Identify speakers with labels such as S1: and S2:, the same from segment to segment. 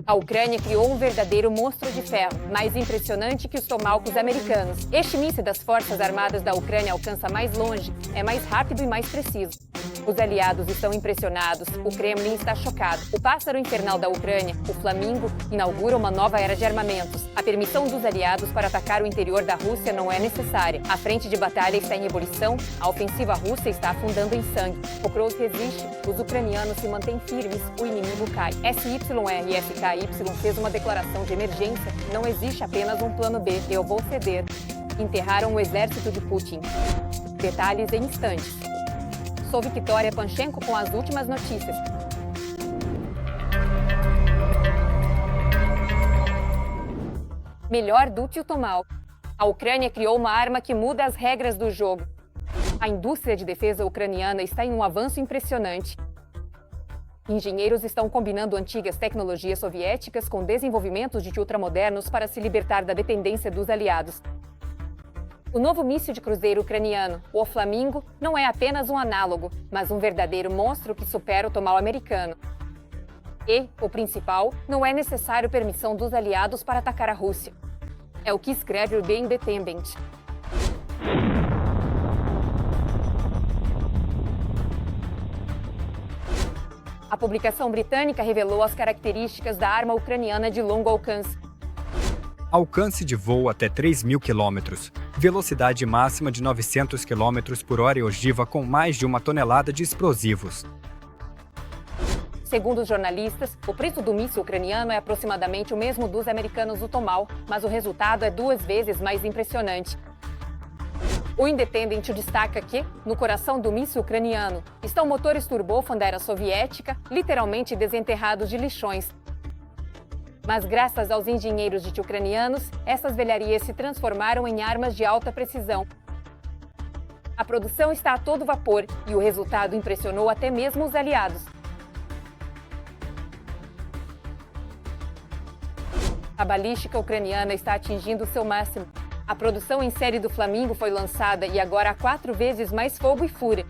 S1: A Ucrânia criou um verdadeiro monstro de ferro, mais impressionante que os Tomahawks americanos. Este míssil das Forças Armadas da Ucrânia alcança mais longe, é mais rápido e mais preciso. Os aliados estão impressionados, o Kremlin está chocado. O pássaro infernal da Ucrânia, o Flamingo, inaugura uma nova era de armamentos. A permissão dos aliados para atacar o interior da Rússia não é necessária. A frente de batalha está em ebulição, a ofensiva russa está afundando em sangue. O Kroos resiste, os ucranianos se mantêm firmes, o inimigo cai. SYRSKY fez uma declaração de emergência, não existe apenas um plano B, eu vou ceder. Enterraram o exército de Putin. Detalhes em instantes. Sou Victoria Panchenko com as últimas notícias. Melhor do que o Tomahawk. A Ucrânia criou uma arma que muda as regras do jogo. A indústria de defesa ucraniana está em um avanço impressionante. Engenheiros estão combinando antigas tecnologias soviéticas com desenvolvimentos de ultramodernos para se libertar da dependência dos aliados. O novo míssil de cruzeiro ucraniano, o Flamingo, não é apenas um análogo, mas um verdadeiro monstro que supera o Tomahawk americano. E, o principal, não é necessário permissão dos aliados para atacar a Rússia. É o que escreve o The Independent. A publicação britânica revelou as características da arma ucraniana de longo alcance.
S2: Alcance de voo até 3.000 km, velocidade máxima de 900 km por hora e ogiva com mais de 1 tonelada de explosivos.
S1: Segundo os jornalistas, o preço do míssil ucraniano é aproximadamente o mesmo dos americanos do Tomahawk, mas o resultado é 2 vezes mais impressionante. O Independent destaca que, no coração do míssil ucraniano, estão motores turbofan da era soviética, literalmente desenterrados de lixões. Mas graças aos engenheiros ucranianos, essas velharias se transformaram em armas de alta precisão. A produção está a todo vapor e o resultado impressionou até mesmo os aliados. A balística ucraniana está atingindo seu máximo. A produção em série do Flamingo foi lançada e agora há 4 vezes mais fogo e fúria.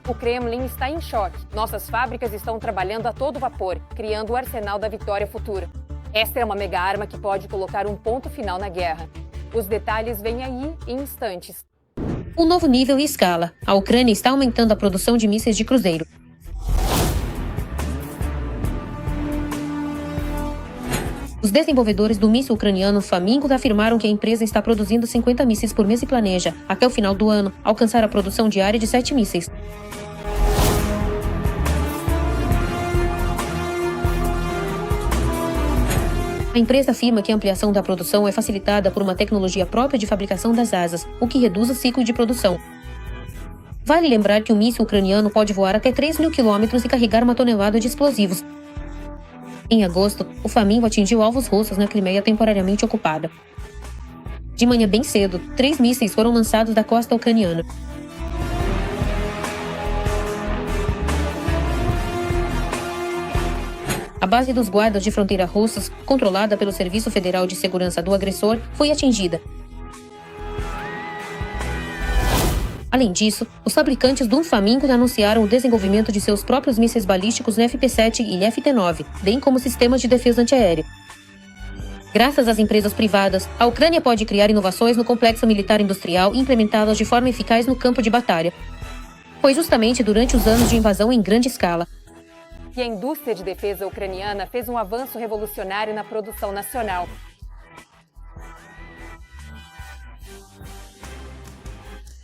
S1: O Kremlin está em choque. Nossas fábricas estão trabalhando a todo vapor, criando o arsenal da vitória futura. Esta é uma mega arma que pode colocar um ponto final na guerra. Os detalhes vêm aí em instantes.
S3: Um novo nível e escala. A Ucrânia está aumentando a produção de mísseis de cruzeiro. Os desenvolvedores do míssil ucraniano Flamingo afirmaram que a empresa está produzindo 50 mísseis por mês e planeja, até o final do ano, alcançar a produção diária de 7 mísseis. A empresa afirma que a ampliação da produção é facilitada por uma tecnologia própria de fabricação das asas, o que reduz o ciclo de produção. Vale lembrar que o míssil ucraniano pode voar até 3.000 km e carregar 1 tonelada de explosivos. Em agosto, o Flamingo atingiu alvos russos na Crimeia temporariamente ocupada. De manhã bem cedo, 3 mísseis foram lançados da costa ucraniana. A base dos guardas de fronteira russos, controlada pelo Serviço Federal de Segurança do Agressor, foi atingida. Além disso, os fabricantes do Flamingo anunciaram o desenvolvimento de seus próprios mísseis balísticos FP-7 e FT-9, bem como sistemas de defesa antiaérea. Graças às empresas privadas, a Ucrânia pode criar inovações no complexo militar industrial e implementá-las de forma eficaz no campo de batalha. Foi justamente durante os anos de invasão em grande escala
S1: que a indústria de defesa ucraniana fez um avanço revolucionário na produção nacional.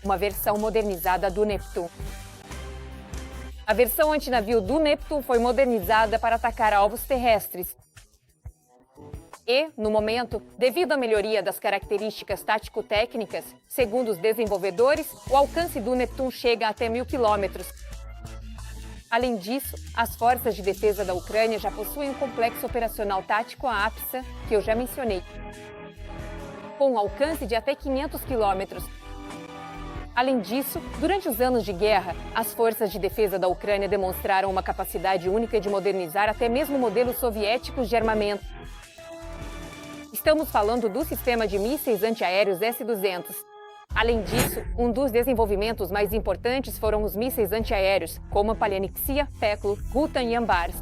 S1: Uma versão modernizada do Neptune. A versão antinavio do Neptune foi modernizada para atacar alvos terrestres. E, no momento, devido à melhoria das características tático-técnicas, segundo os desenvolvedores, o alcance do Neptune chega até 1.000 km. Além disso, as forças de defesa da Ucrânia já possuem um complexo operacional tático a APSA, que eu já mencionei, com um alcance de até 500 km. Além disso, durante os anos de guerra, as forças de defesa da Ucrânia demonstraram uma capacidade única de modernizar até mesmo modelos soviéticos de armamento. Estamos falando do sistema de mísseis antiaéreos S-200. Além disso, um dos desenvolvimentos mais importantes foram os mísseis antiaéreos, como a Palyantsia, Peklo, Rutan e Ambars.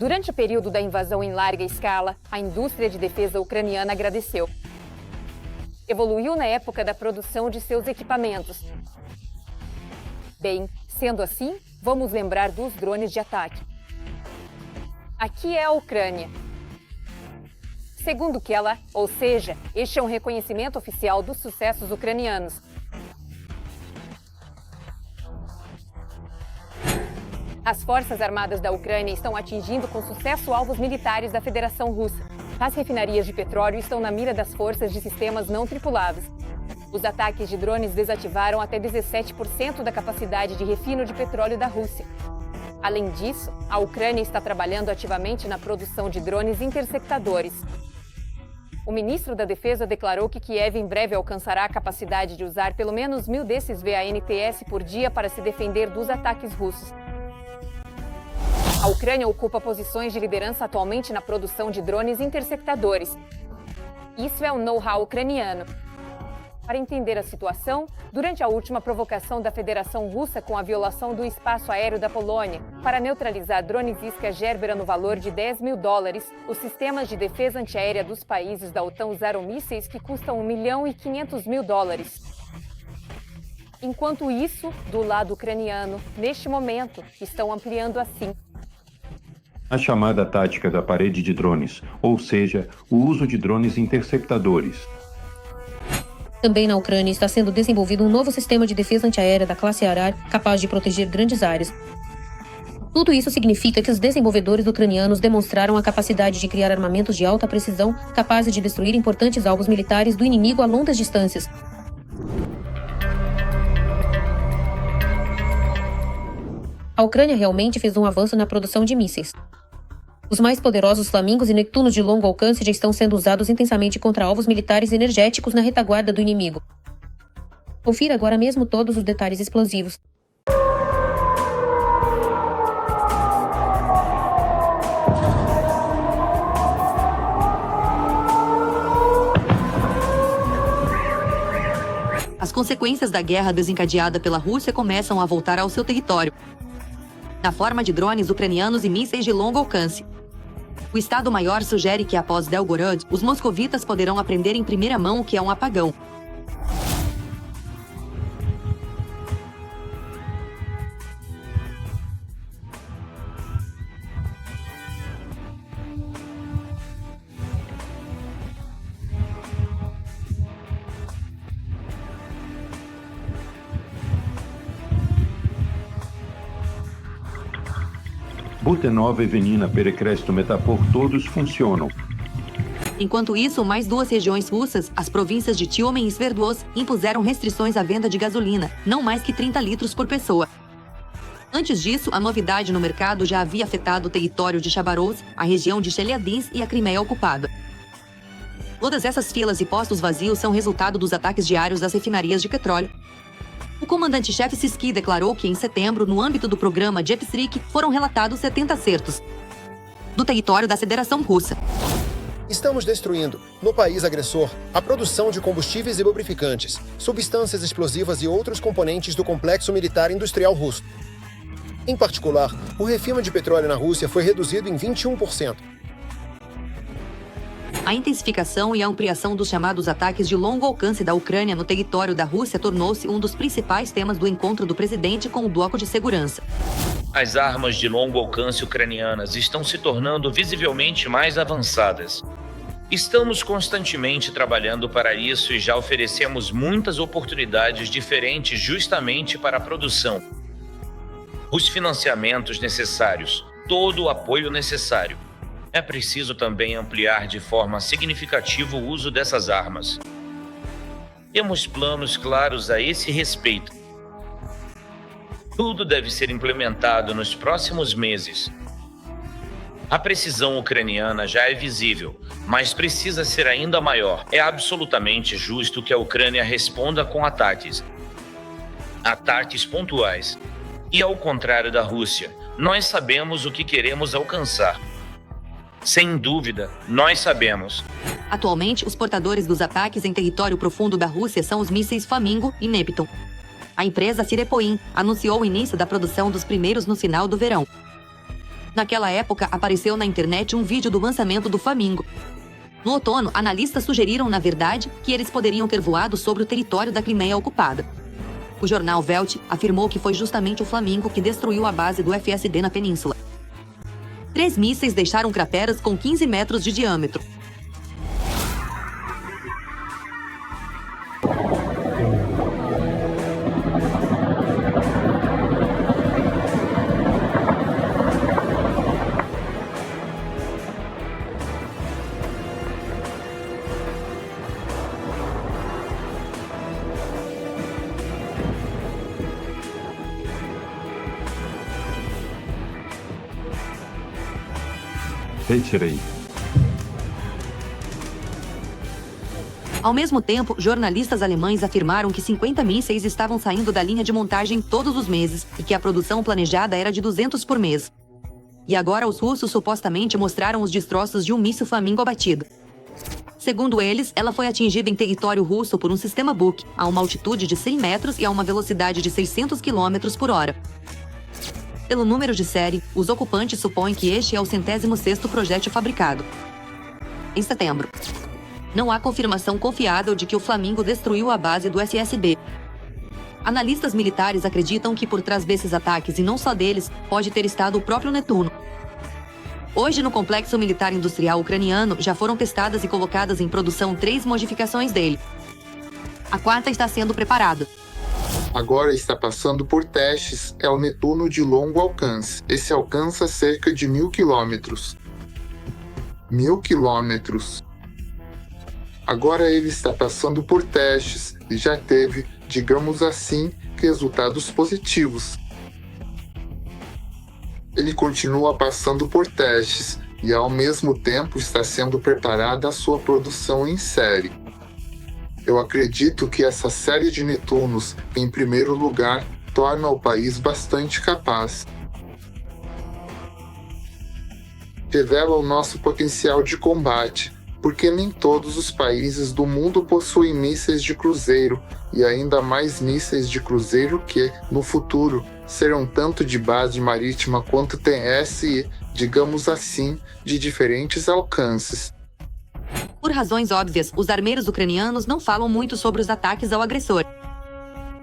S1: Durante o período da invasão em larga escala, a indústria de defesa ucraniana agradeceu. Evoluiu na época da produção de seus equipamentos. Bem, sendo assim, vamos lembrar dos drones de ataque. Aqui é a Ucrânia. Segundo Kella, ou seja, este é um reconhecimento oficial dos sucessos ucranianos. As Forças Armadas da Ucrânia estão atingindo com sucesso alvos militares da Federação Russa. As refinarias de petróleo estão na mira das forças de sistemas não tripulados. Os ataques de drones desativaram até 17% da capacidade de refino de petróleo da Rússia. Além disso, a Ucrânia está trabalhando ativamente na produção de drones interceptadores. O ministro da Defesa declarou que Kiev em breve alcançará a capacidade de usar pelo menos 1.000 desses VANTS por dia para se defender dos ataques russos. A Ucrânia ocupa posições de liderança atualmente na produção de drones interceptadores. Isso é o know-how ucraniano. Para entender a situação, durante a última provocação da Federação Russa com a violação do espaço aéreo da Polônia, para neutralizar drones Iskra Gerbera no valor de $10.000, os sistemas de defesa antiaérea dos países da OTAN usaram mísseis que custam $1.500.000. Enquanto isso, do lado ucraniano, neste momento, estão ampliando assim
S4: a chamada tática da parede de drones, ou seja, o uso de drones interceptadores.
S3: Também na Ucrânia está sendo desenvolvido um novo sistema de defesa antiaérea da classe Arar, capaz de proteger grandes áreas. Tudo isso significa que os desenvolvedores ucranianos demonstraram a capacidade de criar armamentos de alta precisão, capazes de destruir importantes alvos militares do inimigo a longas distâncias. A Ucrânia realmente fez um avanço na produção de mísseis. Os mais poderosos Flamingos e Neptunos de longo alcance já estão sendo usados intensamente contra alvos militares energéticos na retaguarda do inimigo. Confira agora mesmo todos os detalhes explosivos.
S5: As consequências da guerra desencadeada pela Rússia começam a voltar ao seu território, na forma de drones ucranianos e mísseis de longo alcance. O Estado-Maior sugere que após Belgorod, os moscovitas poderão aprender em primeira mão o que é um apagão.
S4: Butenova e Venina Perecresto Metapor todos funcionam.
S5: Enquanto isso, mais duas regiões russas, as províncias de Tyomen e Sverdlovsk, impuseram restrições à venda de gasolina, não mais que 30 litros por pessoa. Antes disso, a novidade no mercado já havia afetado o território de Chabarovsk, a região de Chelyabinsk e a Crimeia ocupada. Todas essas filas e postos vazios são resultado dos ataques diários das refinarias de petróleo. O comandante-chefe Sisky declarou que, em setembro, no âmbito do programa Jepstrik, foram relatados 70 acertos do território da Federação Russa.
S6: Estamos destruindo, no país agressor, a produção de combustíveis e lubrificantes, substâncias explosivas e outros componentes do complexo militar industrial russo. Em particular, o refino de petróleo na Rússia foi reduzido em 21%.
S5: A intensificação e a ampliação dos chamados ataques de longo alcance da Ucrânia no território da Rússia tornou-se um dos principais temas do encontro do presidente com o bloco de segurança.
S7: As armas de longo alcance ucranianas estão se tornando visivelmente mais avançadas. Estamos constantemente trabalhando para isso e já oferecemos muitas oportunidades diferentes justamente para a produção. Os financiamentos necessários, todo o apoio necessário. É preciso também ampliar de forma significativa o uso dessas armas. Temos planos claros a esse respeito. Tudo deve ser implementado nos próximos meses. A precisão ucraniana já é visível, mas precisa ser ainda maior. É absolutamente justo que a Ucrânia responda com ataques pontuais. E ao contrário da Rússia, nós sabemos o que queremos alcançar. Sem dúvida, nós sabemos.
S5: Atualmente, os portadores dos ataques em território profundo da Rússia são os mísseis Flamingo e Neptun. A empresa Sirepoin anunciou o início da produção dos primeiros no final do verão. Naquela época, apareceu na internet um vídeo do lançamento do Flamingo. No outono, analistas sugeriram, na verdade, que eles poderiam ter voado sobre o território da Crimeia ocupada. O jornal Welt afirmou que foi justamente o Flamingo que destruiu a base do FSB na península. 3 mísseis deixaram crateras com 15 metros de diâmetro.
S4: Retirei.
S5: Ao mesmo tempo, jornalistas alemães afirmaram que 50 mísseis estavam saindo da linha de montagem todos os meses e que a produção planejada era de 200 por mês. E agora os russos supostamente mostraram os destroços de um míssil Flamingo abatido. Segundo eles, ela foi atingida em território russo por um sistema Buk, a uma altitude de 100 metros e a uma velocidade de 600 km por hora. Pelo número de série, os ocupantes supõem que este é o 106º projétil fabricado. Em setembro, não há confirmação confiável de que o Flamingo destruiu a base do SSB. Analistas militares acreditam que por trás desses ataques, e não só deles, pode ter estado o próprio Netuno. Hoje, no complexo militar industrial ucraniano, já foram testadas e colocadas em produção 3 modificações dele. A 4ª está sendo preparada.
S8: Agora está passando por testes, é o Netuno de longo alcance. Esse alcança cerca de 1000 quilômetros. 1000 quilômetros. Agora ele está passando por testes e já teve, digamos assim, resultados positivos. Ele continua passando por testes e ao mesmo tempo está sendo preparada a sua produção em série. Eu acredito que essa série de Netunos, em primeiro lugar, torna o país bastante capaz. Revela o nosso potencial de combate, porque nem todos os países do mundo possuem mísseis de cruzeiro, e ainda mais mísseis de cruzeiro que, no futuro, serão tanto de base marítima quanto TSE, digamos assim, de diferentes alcances.
S5: Por razões óbvias, os armeiros ucranianos não falam muito sobre os ataques ao agressor.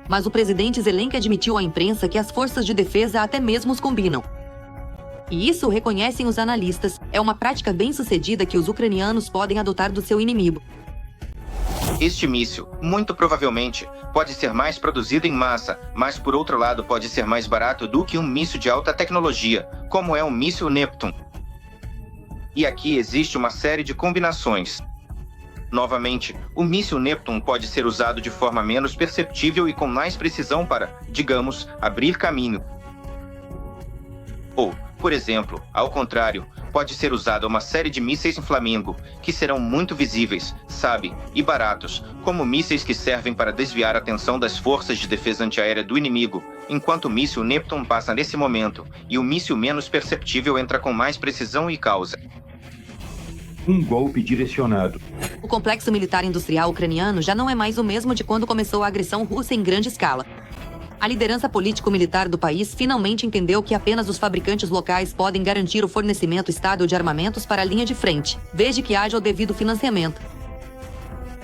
S5: Mas o presidente Zelensky admitiu à imprensa que as forças de defesa até mesmo os combinam. E isso, reconhecem os analistas, é uma prática bem-sucedida que os ucranianos podem adotar do seu inimigo.
S9: Este míssil, muito provavelmente, pode ser mais produzido em massa, mas por outro lado pode ser mais barato do que um míssil de alta tecnologia, como é o míssil Neptune. E aqui existe uma série de combinações. Novamente, o míssil Neptune pode ser usado de forma menos perceptível e com mais precisão para, digamos, abrir caminho. Ou, por exemplo, ao contrário, pode ser usado uma série de mísseis Flamingo, que serão muito visíveis, sabe, e baratos, como mísseis que servem para desviar a atenção das forças de defesa antiaérea do inimigo, enquanto o míssil Neptune passa nesse momento, e o míssil menos perceptível entra com mais precisão e causa
S4: um golpe direcionado.
S5: O complexo militar industrial ucraniano já não é mais o mesmo de quando começou a agressão russa em grande escala. A liderança político-militar do país finalmente entendeu que apenas os fabricantes locais podem garantir o fornecimento estável de armamentos para a linha de frente, desde que haja o devido financiamento.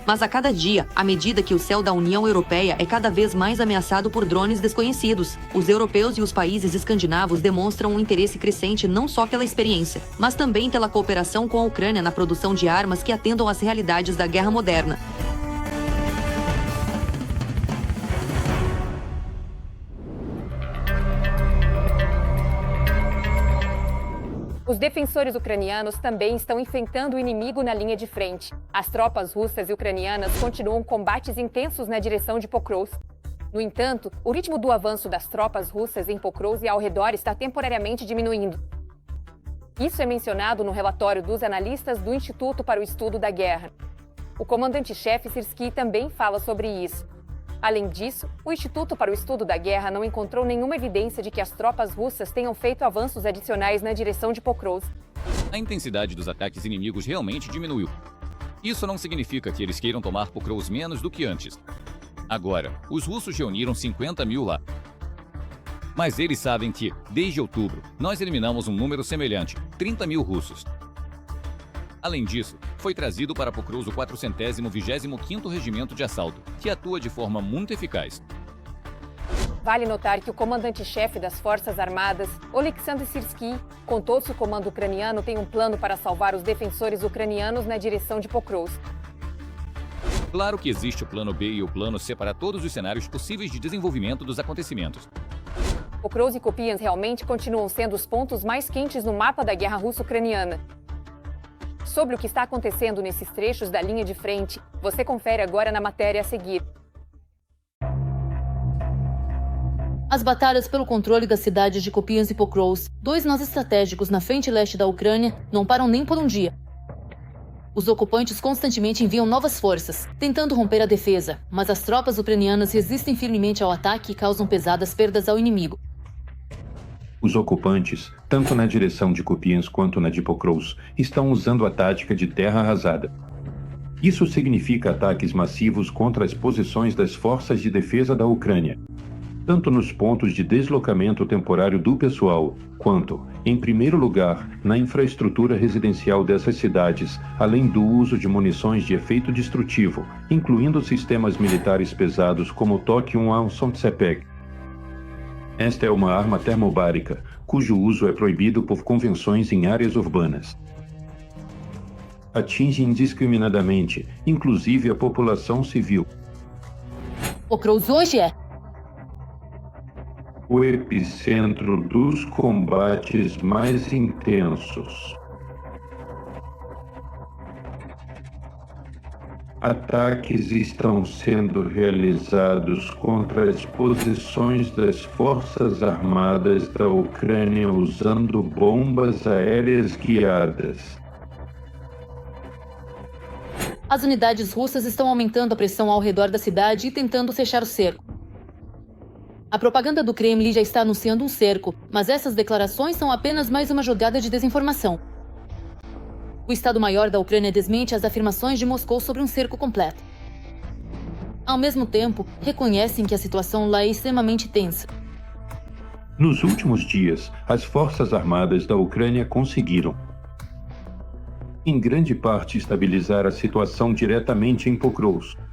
S5: Mas a cada dia, à medida que o céu da União Europeia é cada vez mais ameaçado por drones desconhecidos, os europeus e os países escandinavos demonstram um interesse crescente não só pela experiência, mas também pela cooperação com a Ucrânia na produção de armas que atendam às realidades da guerra moderna.
S1: Os defensores ucranianos também estão enfrentando o inimigo na linha de frente. As tropas russas e ucranianas continuam combates intensos na direção de Pokrovsk. No entanto, o ritmo do avanço das tropas russas em Pokrovsk e ao redor está temporariamente diminuindo. Isso é mencionado no relatório dos analistas do Instituto para o Estudo da Guerra. O comandante-chefe Syrskyi também fala sobre isso. Além disso, o Instituto para o Estudo da Guerra não encontrou nenhuma evidência de que as tropas russas tenham feito avanços adicionais na direção de Pokrovsk.
S10: A intensidade dos ataques inimigos realmente diminuiu. Isso não significa que eles queiram tomar Pokrovsk menos do que antes. Agora, os russos reuniram 50 mil lá. Mas eles sabem que, desde outubro, nós eliminamos um número semelhante, 30 mil russos. Além disso, foi trazido para Pokrovsk o 425º Regimento de Assalto, que atua de forma muito eficaz.
S1: Vale notar que o comandante-chefe das Forças Armadas, Oleksandr Syrskyi, contou se o comando ucraniano tem um plano para salvar os defensores ucranianos na direção de Pokrovsk.
S10: Claro que existe o plano B e o plano C para todos os cenários possíveis de desenvolvimento dos acontecimentos.
S1: Pokrovsk e Kupiansk realmente continuam sendo os pontos mais quentes no mapa da guerra russo-ucraniana. Sobre o que está acontecendo nesses trechos da linha de frente, você confere agora na matéria a seguir.
S11: As batalhas pelo controle das cidades de Kupiansk e Pokrovsk, dois nós estratégicos na frente leste da Ucrânia, não param nem por um dia. Os ocupantes constantemente enviam novas forças, tentando romper a defesa, mas as tropas ucranianas resistem firmemente ao ataque e causam pesadas perdas ao inimigo.
S4: Os ocupantes, tanto na direção de Kupiansk quanto na de Pokrovsk, estão usando a tática de terra arrasada. Isso significa ataques massivos contra as posições das forças de defesa da Ucrânia, tanto nos pontos de deslocamento temporário do pessoal, quanto, em primeiro lugar, na infraestrutura residencial dessas cidades, além do uso de munições de efeito destrutivo, incluindo sistemas militares pesados como o Tok-1A Sontsepeq. Esta é uma arma termobárica, cujo uso é proibido por convenções em áreas urbanas. Atinge indiscriminadamente, inclusive a população civil.
S11: Pokrovsk hoje é
S4: o epicentro dos combates mais intensos. Ataques estão sendo realizados contra as posições das Forças Armadas da Ucrânia usando bombas aéreas guiadas.
S11: As unidades russas estão aumentando a pressão ao redor da cidade e tentando fechar o cerco. A propaganda do Kremlin já está anunciando um cerco, mas essas declarações são apenas mais uma jogada de desinformação. O Estado-Maior da Ucrânia desmente as afirmações de Moscou sobre um cerco completo. Ao mesmo tempo, reconhecem que a situação lá é extremamente tensa.
S4: Nos últimos dias, as Forças Armadas da Ucrânia conseguiram, em grande parte, estabilizar a situação diretamente em Pokrovsk.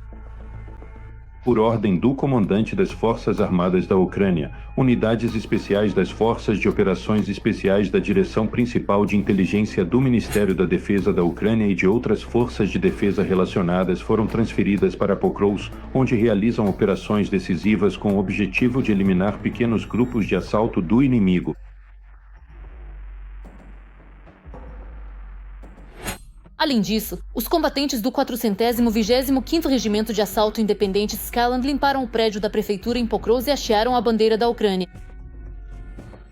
S4: Por ordem do comandante das Forças Armadas da Ucrânia, unidades especiais das Forças de Operações Especiais da Direção Principal de Inteligência do Ministério da Defesa da Ucrânia e de outras forças de defesa relacionadas foram transferidas para Pokrovsk, onde realizam operações decisivas com o objetivo de eliminar pequenos grupos de assalto do inimigo.
S11: Além disso, os combatentes do 425º Regimento de Assalto Independente Skaland limparam o prédio da prefeitura em Pokrovsk e hastearam a bandeira da Ucrânia.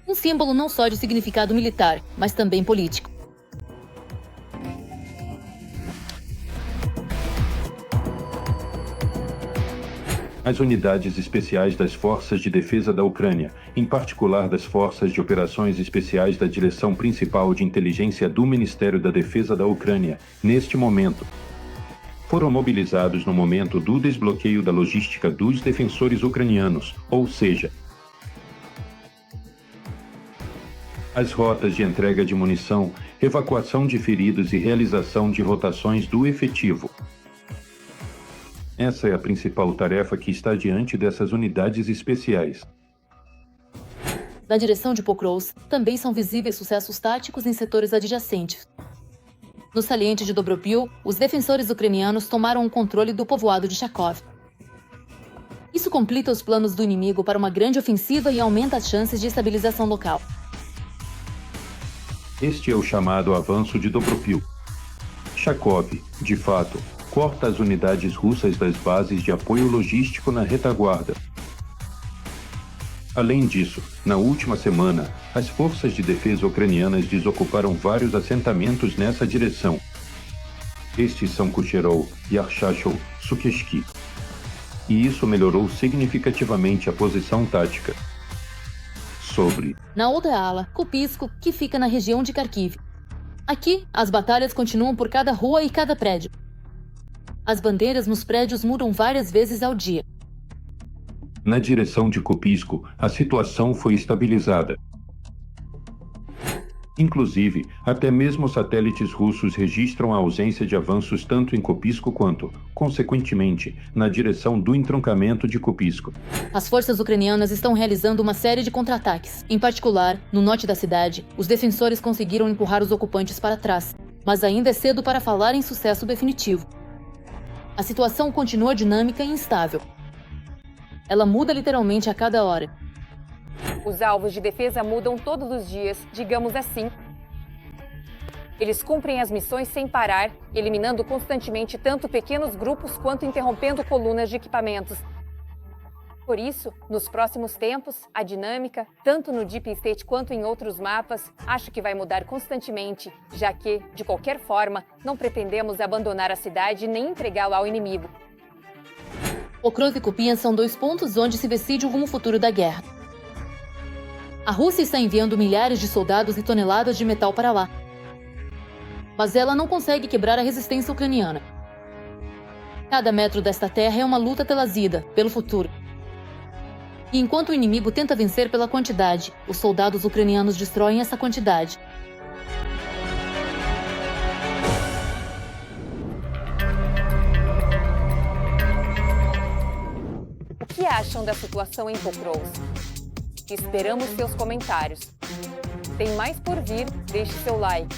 S11: Um símbolo não só de significado militar, mas também político.
S4: As unidades especiais das Forças de Defesa da Ucrânia, em particular das Forças de Operações Especiais da Direção Principal de Inteligência do Ministério da Defesa da Ucrânia, neste momento, foram mobilizados no momento do desbloqueio da logística dos defensores ucranianos, ou seja, as rotas de entrega de munição, evacuação de feridos e realização de rotações do efetivo. Essa é a principal tarefa que está diante dessas unidades especiais.
S11: Na direção de Pokrovsk, também são visíveis sucessos táticos em setores adjacentes. No saliente de Dobropil, os defensores ucranianos tomaram o controle do povoado de Charkov. Isso completa os planos do inimigo para uma grande ofensiva e aumenta as chances de estabilização local.
S4: Este é o chamado avanço de Dobropil. Charkov, de fato, corta as unidades russas das bases de apoio logístico na retaguarda. Além disso, na última semana, as forças de defesa ucranianas desocuparam vários assentamentos nessa direção. Estes são Kucherov, Yarshashov, Sukeshki. E isso melhorou significativamente a posição tática.
S11: Na outra ala, Kupiansk, que fica na região de Kharkiv. Aqui, as batalhas continuam por cada rua e cada prédio. As bandeiras nos prédios mudam várias vezes ao dia.
S4: Na direção de Kupisk, a situação foi estabilizada. Inclusive, até mesmo satélites russos registram a ausência de avanços tanto em Kupisk quanto, consequentemente, na direção do entroncamento de Kupisk.
S11: As forças ucranianas estão realizando uma série de contra-ataques. Em particular, no norte da cidade, os defensores conseguiram empurrar os ocupantes para trás, mas ainda é cedo para falar em sucesso definitivo. A situação continua dinâmica e instável. Ela muda literalmente a cada hora.
S1: Os alvos de defesa mudam todos os dias, digamos assim. Eles cumprem as missões sem parar, eliminando constantemente tanto pequenos grupos quanto interrompendo colunas de equipamentos. Por isso, nos próximos tempos, a dinâmica, tanto no Deep State quanto em outros mapas, acho que vai mudar constantemente, já que, de qualquer forma, não pretendemos abandonar a cidade nem entregá-la ao inimigo.
S11: Pokrovsk e Kupiansk são 2 pontos onde se decide o rumo futuro da guerra. A Rússia está enviando milhares de soldados e toneladas de metal para lá. Mas ela não consegue quebrar a resistência ucraniana. Cada metro desta terra é uma luta pela vida, pelo futuro. E enquanto o inimigo tenta vencer pela quantidade, os soldados ucranianos destroem essa quantidade.
S1: O que acham da situação em Pokrovsk? Esperamos seus comentários. Tem mais por vir, deixe seu like.